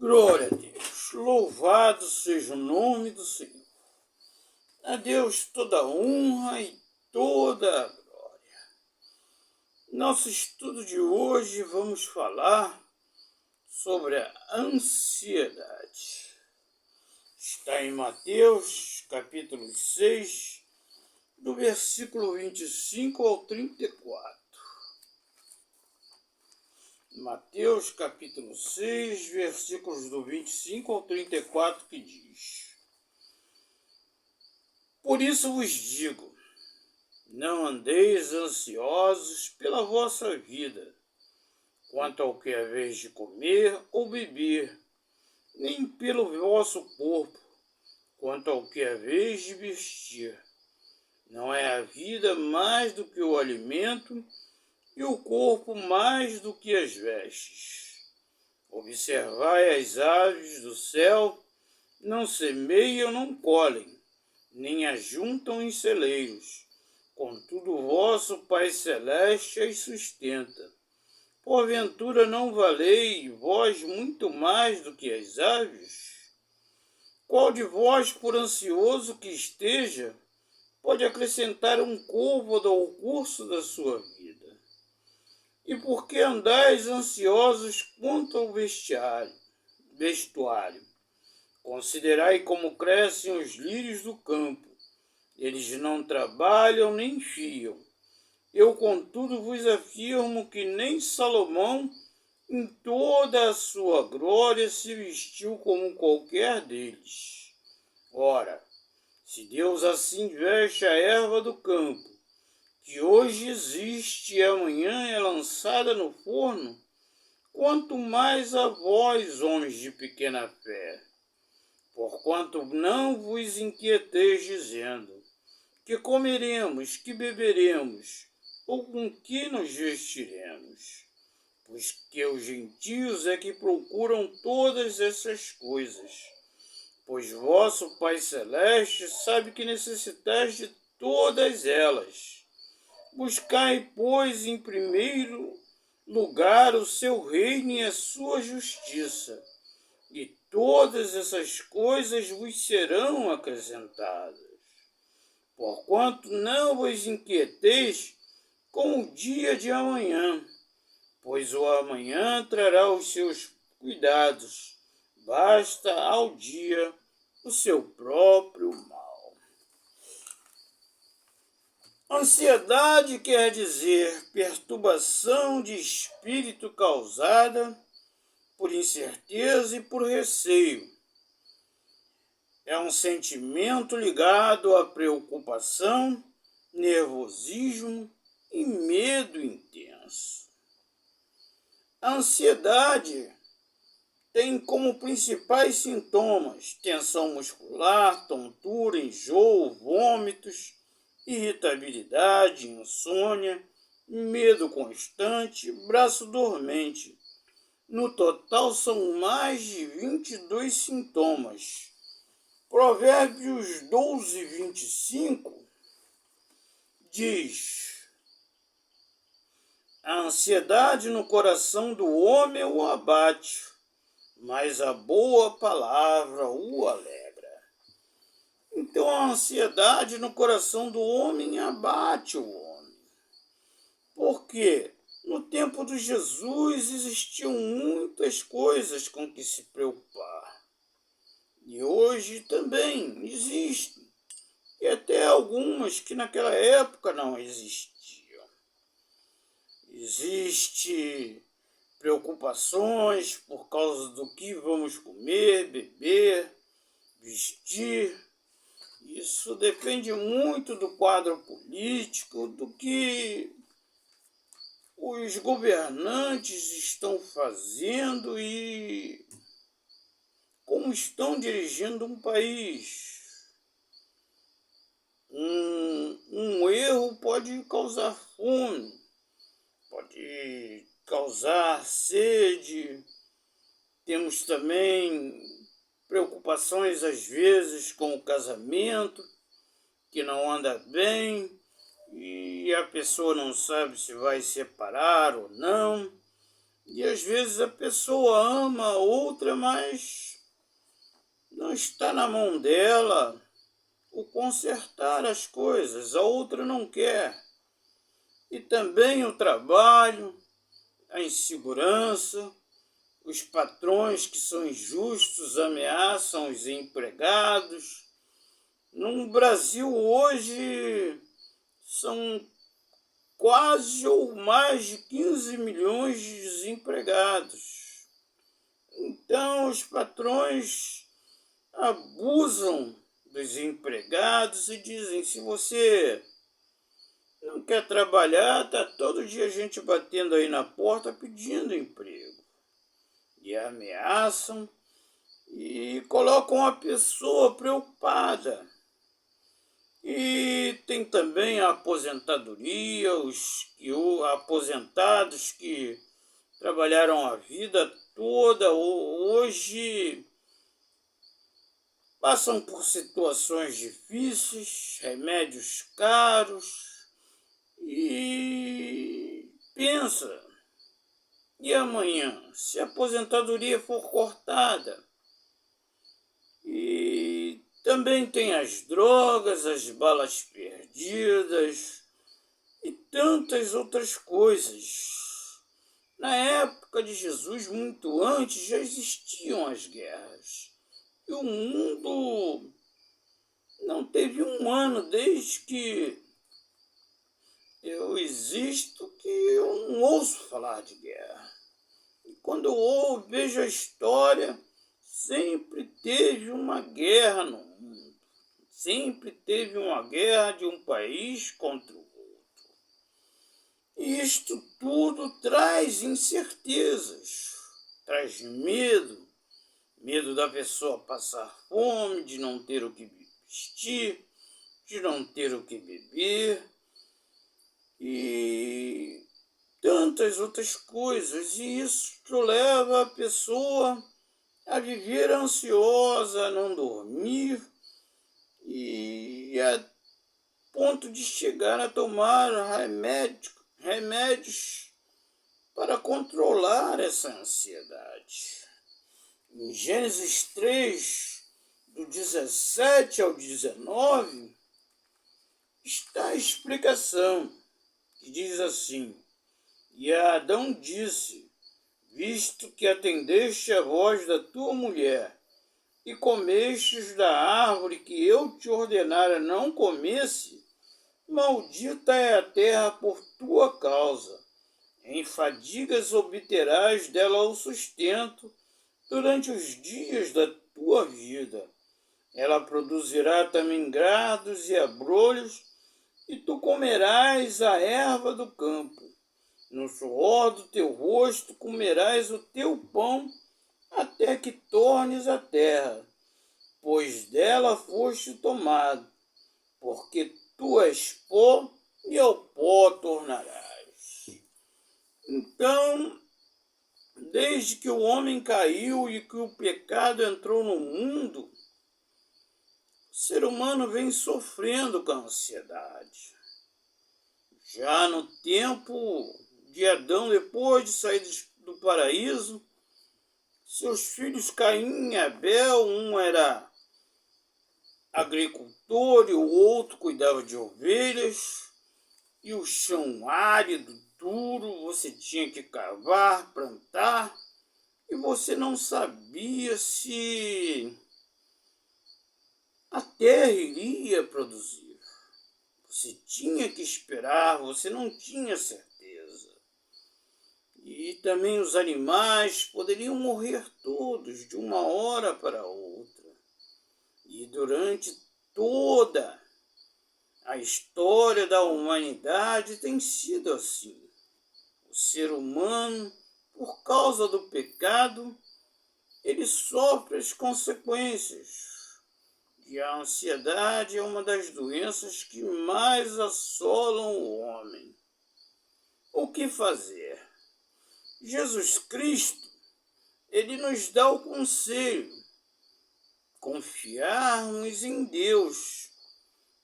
Glória a Deus, louvado seja o nome do Senhor. A Deus toda honra e toda a glória. Nosso estudo de hoje vamos falar sobre a ansiedade. Está em Mateus, capítulo 6, do versículo 25 ao 34. Mateus capítulo 6, versículos do 25 ao 34, que diz: Por isso vos digo, não andeis ansiosos pela vossa vida, quanto ao que haveis de comer ou beber, nem pelo vosso corpo, quanto ao que haveis de vestir. Não é a vida mais do que o alimento, e o corpo mais do que as vestes. Observai as aves do céu, não semeiam, não colhem, nem ajuntam em celeiros. Contudo, o vosso Pai Celeste as sustenta. Porventura não valei vós muito mais do que as aves? Qual de vós, por ansioso que esteja, pode acrescentar um côvado ao curso da sua vida? E por que andais ansiosos quanto ao vestuário? Considerai como crescem os lírios do campo. Eles não trabalham nem fiam. Eu, contudo, vos afirmo que nem Salomão, em toda a sua glória, se vestiu como qualquer deles. Ora, se Deus assim veste a erva do campo, que hoje existe e amanhã é lançada no forno, quanto mais a vós, homens de pequena fé. Porquanto não vos inquieteis dizendo, que comeremos, que beberemos, ou com que nos vestiremos? Pois que os gentios é que procuram todas essas coisas. Pois vosso Pai Celeste sabe que necessitais de todas elas. Buscai, pois, em primeiro lugar o seu reino e a sua justiça, e todas essas coisas vos serão acrescentadas. Porquanto não vos inquieteis com o dia de amanhã, pois o amanhã trará os seus cuidados, basta ao dia o seu próprio mal. Ansiedade quer dizer perturbação de espírito causada por incerteza e por receio. É um sentimento ligado à preocupação, nervosismo e medo intenso. A ansiedade tem como principais sintomas tensão muscular, tontura, enjoo, vômitos, irritabilidade, insônia, medo constante, braço dormente. No total são mais de 22 sintomas. Provérbios 12, 25 diz: A ansiedade no coração do homem o abate, mas a boa palavra o alegra. Então a ansiedade no coração do homem abate o homem. Por quê? No tempo de Jesus existiam muitas coisas com que se preocupar. E hoje também existem. E até algumas que naquela época não existiam. Existem preocupações por causa do que vamos comer, beber, vestir. Isso depende muito do quadro político, do que os governantes estão fazendo e como estão dirigindo um país. Um erro pode causar fome, pode causar sede. Temos também preocupações, às vezes, com o casamento, que não anda bem, e a pessoa não sabe se vai separar ou não. E às vezes a pessoa ama a outra, mas não está na mão dela o consertar as coisas, a outra não quer. E também o trabalho, a insegurança, os patrões que são injustos ameaçam os empregados. No Brasil hoje são quase ou mais de 15 milhões de desempregados. Então os patrões abusam dos empregados e dizem: se você não quer trabalhar, está todo dia a gente batendo aí na porta pedindo emprego. E ameaçam e colocam a pessoa preocupada. E tem também a aposentadoria, os aposentados que trabalharam a vida toda, hoje passam por situações difíceis, remédios caros, e pensa, e amanhã, se a aposentadoria for cortada? E também tem as drogas, as balas perdidas e tantas outras coisas. Na época de Jesus, muito antes, já existiam as guerras. E o mundo não teve um ano desde que eu existo que eu não ouço falar de guerra. E quando eu vejo a história, sempre teve uma guerra no mundo. Sempre teve uma guerra de um país contra o outro. E isto tudo traz incertezas, traz medo. Medo da pessoa passar fome, de não ter o que vestir, de não ter o que beber e tantas outras coisas. E isso leva a pessoa a viver ansiosa, a não dormir e a ponto de chegar a tomar remédios para controlar essa ansiedade. Em Gênesis 3, do 17 ao 19, está a explicação, que diz assim: e Adão disse: visto que atendeste a voz da tua mulher, e comestes da árvore que eu te ordenara não comesse, maldita é a terra por tua causa. Em fadigas obterás dela o sustento durante os dias da tua vida. Ela produzirá também grados e abrolhos, e tu comerás a erva do campo. No suor do teu rosto comerás o teu pão, até que tornes a terra, pois dela foste tomado, porque tu és pó, e ao pó tornarás. Então, desde que o homem caiu e que o pecado entrou no mundo, o ser humano vem sofrendo com a ansiedade. Já no tempo de Adão, depois de sair do paraíso, seus filhos Caim e Abel, um era agricultor e o outro cuidava de ovelhas, e o chão árido, duro, você tinha que cavar, plantar, e você não sabia se a terra iria produzir. Você tinha que esperar, você não tinha certeza. E também os animais poderiam morrer todos de uma hora para outra. E durante toda a história da humanidade tem sido assim. O ser humano, por causa do pecado, ele sofre as consequências. E a ansiedade é uma das doenças que mais assolam o homem. O que fazer? Jesus Cristo, ele nos dá o conselho: confiarmos em Deus.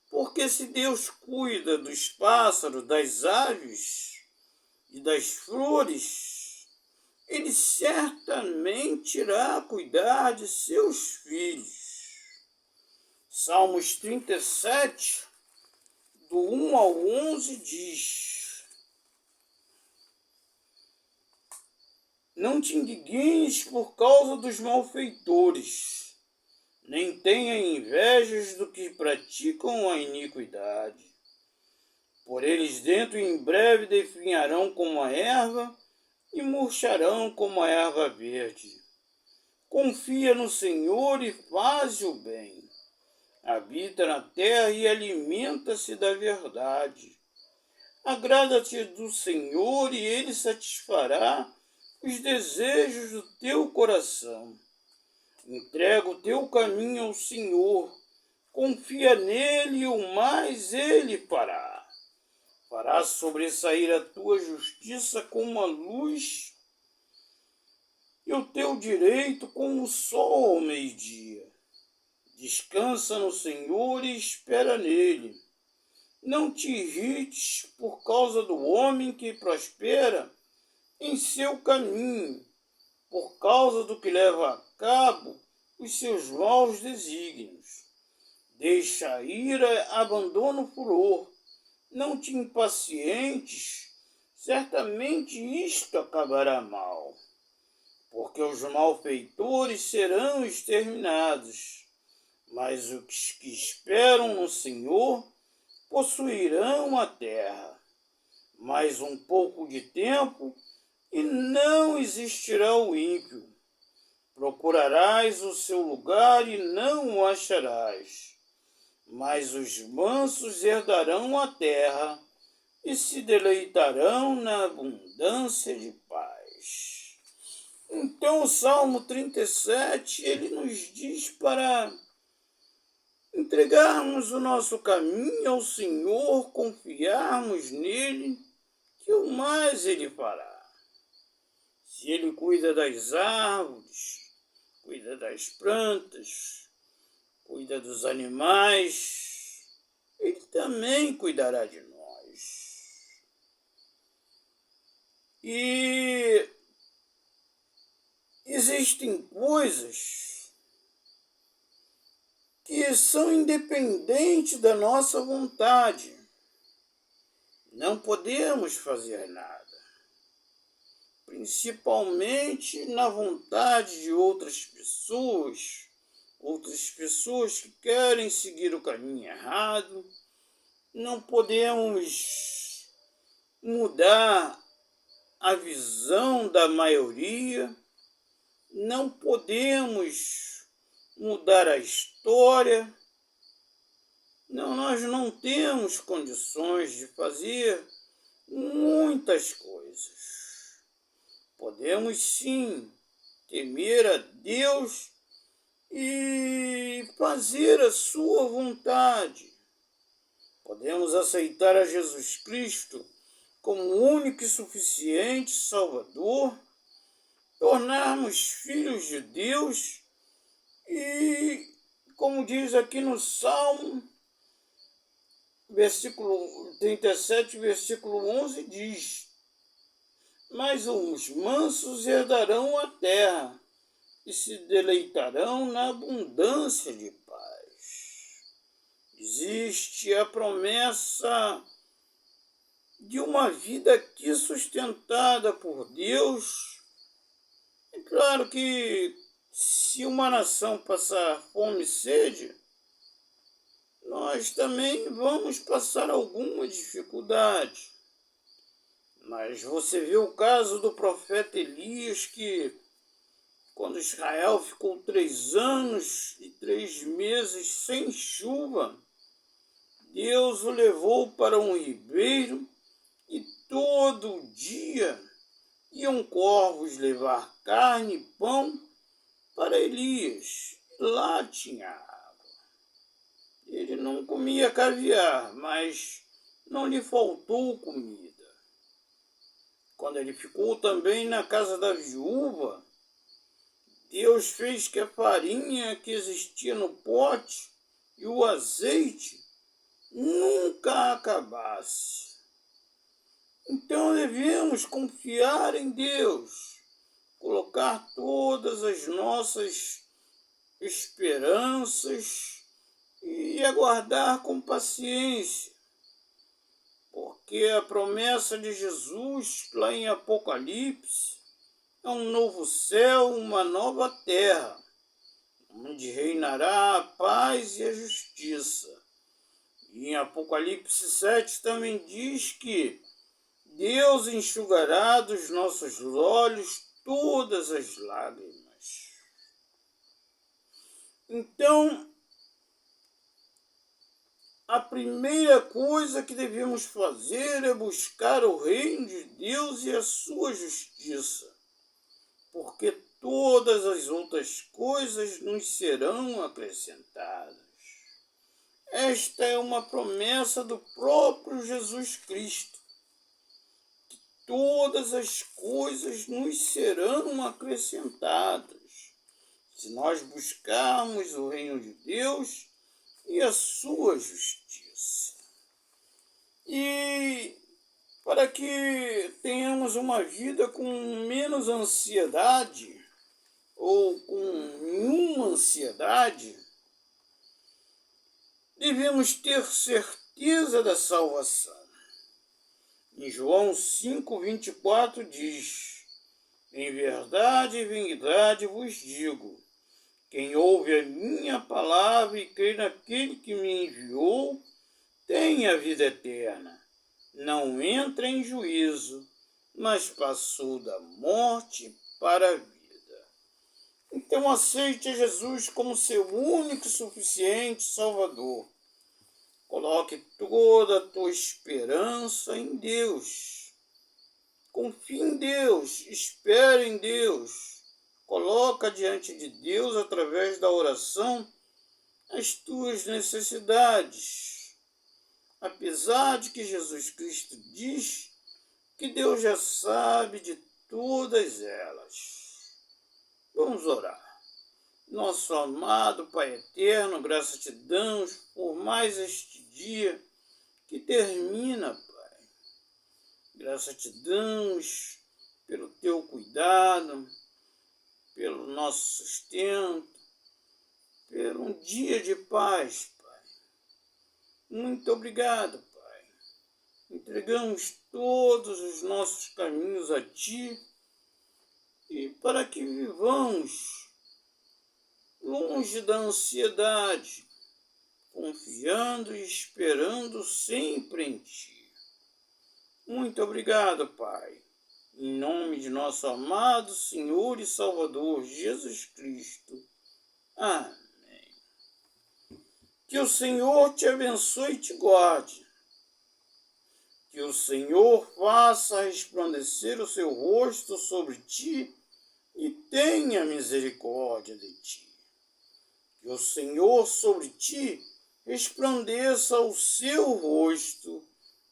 Porque se Deus cuida dos pássaros, das aves e das flores, ele certamente irá cuidar de seus filhos. Salmos 37, do 1 ao 11 diz: Não te indignes por causa dos malfeitores, nem tenha invejas do que praticam a iniquidade. Por eles dentro em breve definharão como a erva e murcharão como a erva verde. Confia no Senhor e faz o bem. Habita na terra e alimenta-se da verdade. Agrada-te do Senhor e Ele satisfará os desejos do teu coração. Entrega o teu caminho ao Senhor, confia nele e o mais Ele fará. Fará sobressair a tua justiça como a luz e o teu direito como o sol ao meio-dia. Descansa no Senhor e espera nele. Não te irrites por causa do homem que prospera em seu caminho, por causa do que leva a cabo os seus maus desígnios. Deixa a ira, abandona o furor. Não te impacientes, certamente isto acabará mal, porque os malfeitores serão exterminados, mas os que esperam no Senhor possuirão a terra. Mais um pouco de tempo e não existirá o ímpio. Procurarás o seu lugar e não o acharás. Mas os mansos herdarão a terra e se deleitarão na abundância de paz. Então o Salmo 37, ele nos diz para entregarmos o nosso caminho ao Senhor, confiarmos nele, que o mais ele fará. Se ele cuida das árvores, cuida das plantas, cuida dos animais, ele também cuidará de nós. E existem coisas que são independentes da nossa vontade. Não podemos fazer nada, principalmente na vontade de outras pessoas que querem seguir o caminho errado. Não podemos mudar a visão da maioria, não podemos mudar a história. Não, nós não temos condições de fazer muitas coisas. Podemos sim temer a Deus e fazer a sua vontade. Podemos aceitar a Jesus Cristo como único e suficiente Salvador, tornarmos filhos de Deus e, como diz aqui no Salmo, versículo 37, versículo 11, diz: Mas os mansos herdarão a terra e se deleitarão na abundância de paz. Existe a promessa de uma vida aqui sustentada por Deus. É claro que se uma nação passar fome e sede, nós também vamos passar alguma dificuldade. Mas você vê o caso do profeta Elias, que quando Israel ficou 3 anos e 3 meses sem chuva, Deus o levou para um ribeiro e todo dia iam corvos levar carne e pão para Elias. Lá tinha água. Ele não comia caviar, mas não lhe faltou comida. Quando ele ficou também na casa da viúva, Deus fez que a farinha que existia no pote e o azeite nunca acabasse. Então devemos confiar em Deus, colocar todas as nossas esperanças e aguardar com paciência, porque a promessa de Jesus, lá em Apocalipse, é um novo céu, uma nova terra, onde reinará a paz e a justiça. E em Apocalipse 7 também diz que Deus enxugará dos nossos olhos todas as lágrimas. Então, a primeira coisa que devemos fazer é buscar o reino de Deus e a sua justiça, porque todas as outras coisas nos serão acrescentadas. Esta é uma promessa do próprio Jesus Cristo. Que todas as coisas nos serão acrescentadas se nós buscarmos o reino de Deus e a sua justiça. E para que tenhamos uma vida com menos ansiedade ou com nenhuma ansiedade, devemos ter certeza da salvação. Em João 5,24 diz: em verdade vos digo, quem ouve a minha palavra e crê naquele que me enviou, tem a vida eterna. Não entra em juízo, mas passou da morte para a vida. Então aceite Jesus como seu único e suficiente Salvador. Coloque toda a tua esperança em Deus. Confie em Deus, espere em Deus. Coloca diante de Deus, através da oração, as tuas necessidades. Apesar de que Jesus Cristo diz que Deus já sabe de todas elas. Vamos orar. Nosso amado Pai eterno, graças te damos por mais este dia que termina, Pai. Graças te damos pelo teu cuidado, pelo nosso sustento, por um dia de paz, Pai. Muito obrigado, Pai. Entregamos todos os nossos caminhos a Ti e para que vivamos longe da ansiedade, confiando e esperando sempre em Ti. Muito obrigado, Pai. Em nome de nosso amado Senhor e Salvador Jesus Cristo. Amém. Que o Senhor te abençoe e te guarde. Que o Senhor faça resplandecer o seu rosto sobre ti e tenha misericórdia de ti. Que o Senhor sobre ti resplandeça o seu rosto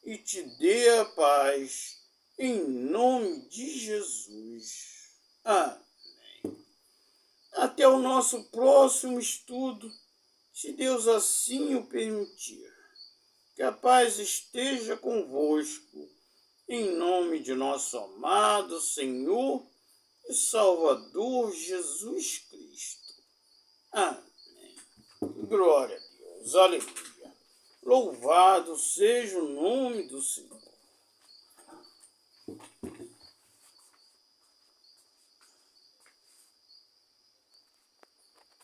e te dê a paz, em nome de Jesus. Amém. Até o nosso próximo estudo, se Deus assim o permitir. Que a paz esteja convosco, em nome de nosso amado Senhor e Salvador Jesus Cristo. Amém. Glória a Deus. Aleluia. Louvado seja o nome do Senhor.